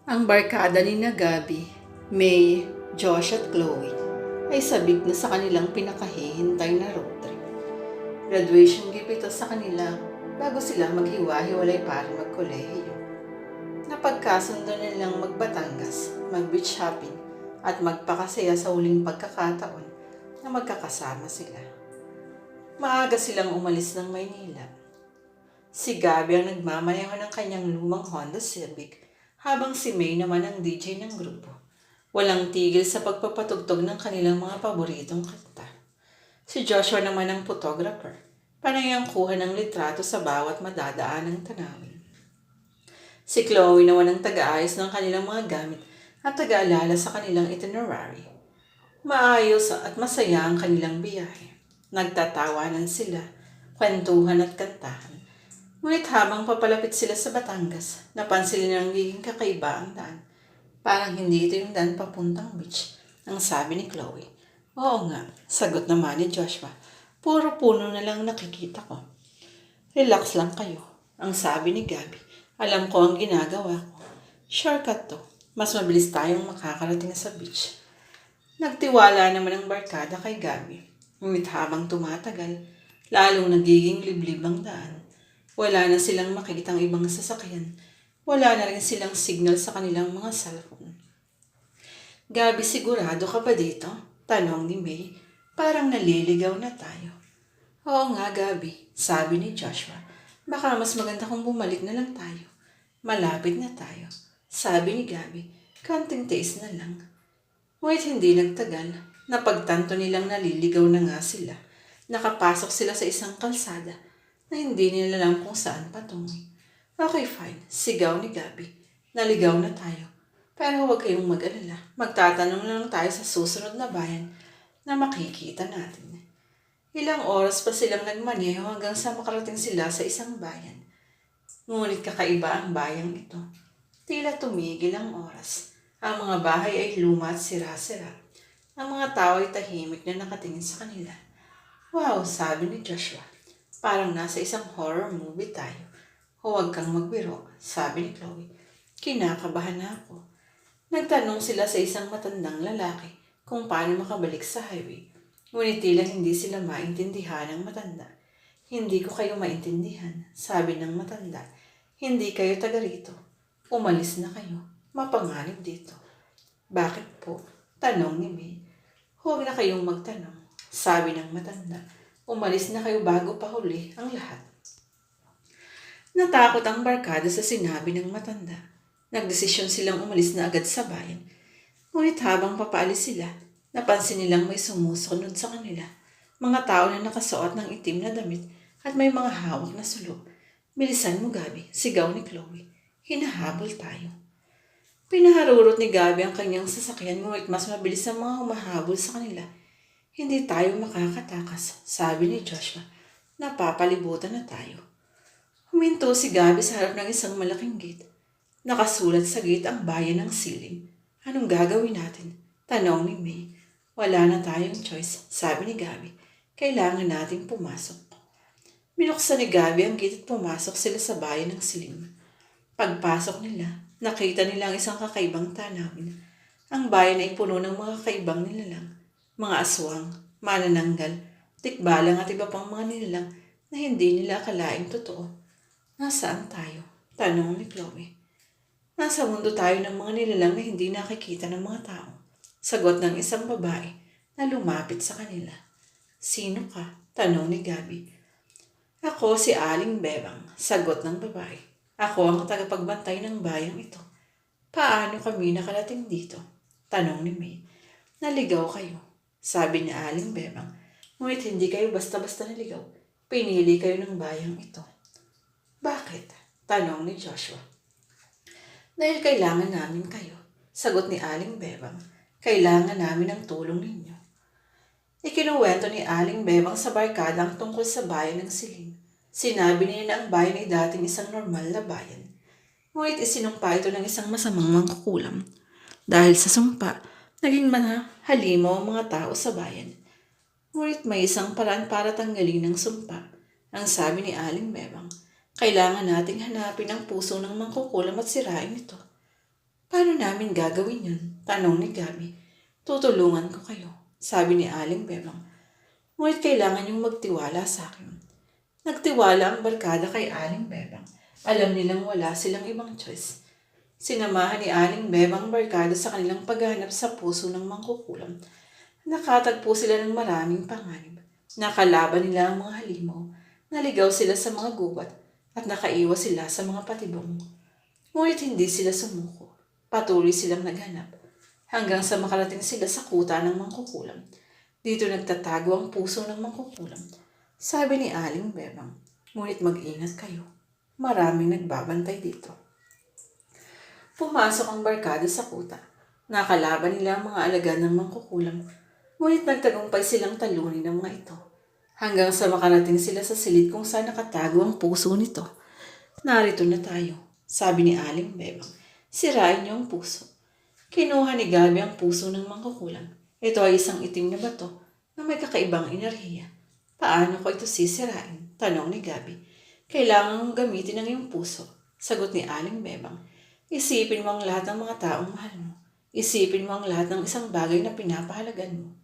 Ang barkada ni na Gabby, May, Josh at Chloe ay sabik na sa kanilang pinakahihintay na road trip. Graduation gift ito sa kanila bago sila maghiwa-hiwalay para magkolehiyo. Napagkasundo nilang magbatangas, mag-beach shopping at magpakasaya sa huling pagkakataon na magkakasama sila. Maaga silang umalis ng Maynila. Si Gabby ang nagmamaneho ng kanyang lumang Honda Civic habang si May naman ang DJ ng grupo. Walang tigil sa pagpapatugtog ng kanilang mga paboritong kanta. Si Joshua naman ang photographer, panay ang kuha ng litrato sa bawat madadaan ng tanawin. Si Chloe naman ang taga-ayos ng kanilang mga gamit at taga-alala sa kanilang itinerary. Maayos at masaya ang kanilang biyahe. Nagtatawanan sila, kwentuhan at kantahan. Ngunit habang papalapit sila sa Batangas, napansin nilang nagiging kakaiba ang daan. Parang hindi ito yung daan papuntang beach, ang sabi ni Chloe. Oo nga, sagot naman ni Joshua. Puro puno na lang nakikita ko. Relax lang kayo, ang sabi ni Gabby. Alam ko ang ginagawa ko. Shortcut to. Mas mabilis tayong makakarating sa beach. Nagtiwala naman ang barkada kay Gabby. Ngunit habang tumatagal, lalong nagiging liblib ang daan. Wala na silang makikitang ibang sasakyan. Wala na rin silang signal sa kanilang mga cellphone. Gabi, sigurado ka ba dito? Tanong ni May. Parang naliligaw na tayo. Oo nga, Gabi, sabi ni Joshua. Baka mas maganda kung bumalik na lang tayo. Malapit na tayo. Sabi ni Gabi, kanting tiis na lang. Ngunit hindi nagtagal. Napagtanto nilang naliligaw na nga sila. Nakapasok sila sa isang kalsada na hindi nila alam kung saan patungo. Okay, fine. Sigaw ni Gabby. Naligaw na tayo. Pero huwag kayong mag-alala. Magtatanong lang tayo sa susunod na bayan na makikita natin. Ilang oras pa silang nagmaneho hanggang sa makarating sila sa isang bayan. Ngunit kakaiba ang bayang ito. Tila tumigil ang oras. Ang mga bahay ay luma at sira-sira. Ang mga tao ay tahimik na nakatingin sa kanila. Wow, sabi ni Joshua. Parang nasa isang horror movie tayo. Huwag kang magbiro, sabi ni Chloe. Kinakabahan na ako. Nagtanong sila sa isang matandang lalaki kung paano makabalik sa highway. Ngunit tila hindi sila maintindihan ng matanda. Hindi ko kayo maintindihan, sabi ng matanda. Hindi kayo taga rito. Umalis na kayo. Mapanganib dito. Bakit po? Tanong ni May. Huwag na kayong magtanong, sabi ng matanda. Umalis na kayo bago pa huli ang lahat. Natakot ang barkada sa sinabi ng matanda. Nagdesisyon silang umalis na agad sa bayan. Ngunit habang papaalis sila, napansin nilang may sumusunod sa kanila. Mga tao na nakasuot ng itim na damit at may mga hawak na sulok. Bilisan mo, Gabi, sigaw ni Chloe. Hinahabol tayo. Pinaharurot ni Gabi ang kanyang sasakyan ngunit mas mabilis ang mga humahabol sa kanila. Hindi tayo makakatakas, sabi ni Joshua. Napapalibutan na tayo. Huminto si Gabi sa harap ng isang malaking gate. Nakasulat sa gate ang bayan ng siling. Anong gagawin natin? Tanong ni May. Wala na tayong choice, sabi ni Gabi. Kailangan nating pumasok. Binuksan ni Gabi ang gate at pumasok sila sa bayan ng siling. Pagpasok nila, nakita nila ang isang kakaibang tanawin. Ang bayan ay puno ng mga kakaibang nilalang. Mga aswang, manananggal, tikbalang at iba pang mga nilalang na hindi nila akalaing totoo. Nasaan tayo? Tanong ni Chloe. Nasa mundo tayo ng mga nilalang na hindi nakikita ng mga tao. Sagot ng isang babae na lumapit sa kanila. Sino ka? Tanong ni Gabi. Ako si Aling Bebang, sagot ng babae. Ako ang tagapagbantay ng bayang ito. Paano kami nakarating dito? Tanong ni May. Naligaw kayo, sabi ni Aling Bebang. Ngunit hindi kayo basta-basta naligaw. Pinili kayo ng bayang ito. Bakit? Tanong ni Joshua. Dahil kailangan namin kayo, sagot ni Aling Bebang. Kailangan namin ang tulong ninyo. Ikinuwento ni Aling Bebang sa barkada ang tungkol sa bayan ng Siling. Sinabi niya na ang bayan ay dating isang normal na bayan. Ngunit isinumpa ito ng isang masamang mangkukulam. Dahil sa sumpa, naging halimaw ang mga tao sa bayan. Ngunit may isang paraan para tanggalin ang sumpa. Ang sabi ni Aling Bebang, kailangan nating hanapin ang puso ng mangkukulam at sirain ito. Paano namin gagawin yun? Tanong ni Gabi. Tutulungan ko kayo, sabi ni Aling Bebang. Ngunit kailangan yung magtiwala sa akin. Nagtiwala ang barkada kay Aling Bebang. Alam nilang wala silang ibang choice. Sinamahan ni Aling Bebang barkada sa kanilang paghahanap sa puso ng mangkukulam. Nakatagpo sila ng maraming panganib. Nakalaban nila ang mga halimaw. Naligaw sila sa mga gubat at nakaiwas sila sa mga patibong. Ngunit hindi sila sumuko. Patuloy silang naghanap hanggang sa makarating sila sa kuta ng mangkukulam. Dito nagtatago ang puso ng mangkukulam. Sabi ni Aling Bebang, ngunit mag-ingat kayo. Maraming nagbabantay dito. Pumasok ang barkada sa kuta. Nakalaban nila ang mga alagad ng mangkukulam. Ngunit nagtagumpay silang talunin ng mga ito. Hanggang sa makarating sila sa silid kung saan nakatago ang puso nito. Narito na tayo, sabi ni Aling Bebang. Sirain niyo ang puso. Kinuha ni Gabi ang puso ng mangkukulam. Ito ay isang itim na bato na may kakaibang enerhiya. Paano ko ito sisirain? Tanong ni Gabi. Kailangan mong gamitin ang iyong puso. Sagot ni Aling Bebang. Isipin mo ang lahat ng mga taong mahal mo. Isipin mo ang lahat ng isang bagay na pinapahalagan mo.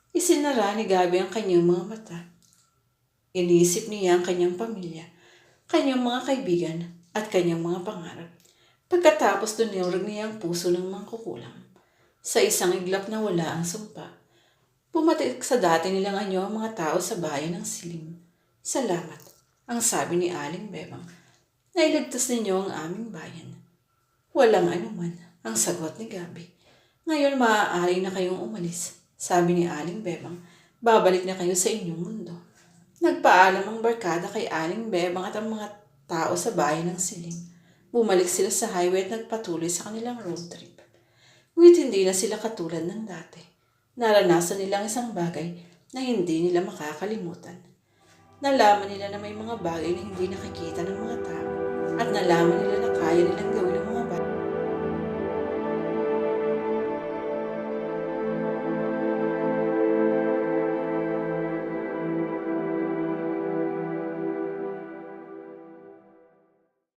Isinara ni Gabi ang kanyang mga mata. Iniisip niya ang kanyang pamilya, kanyang mga kaibigan, at kanyang mga pangarap. Pagkatapos dunurog niya ang puso ng mangkukulam. Sa isang iglap na wala ang sumpa, pumatik sa dati nilang anyo ang mga tao sa bayan ng Silim. Salamat, ang sabi ni Aling Bebang. Nailigtas ninyo ang aming bayan. Walang anuman, ang sagot ni Gabi. Ngayon maaari na kayong umalis, sabi ni Aling Bebang. Babalik na kayo sa inyong mundo. Nagpaalam ang barkada kay Aling Bebang at ang mga tao sa bayan ng Silim. Bumalik sila sa highway at nagpatuloy sa kanilang road trip. Ngunit hindi na sila katulad ng dati. Naranasan nila ang isang bagay na hindi nila makakalimutan. Nalaman nila na may mga bagay na hindi nakikita ng mga tao at nalaman nila na kaya nilang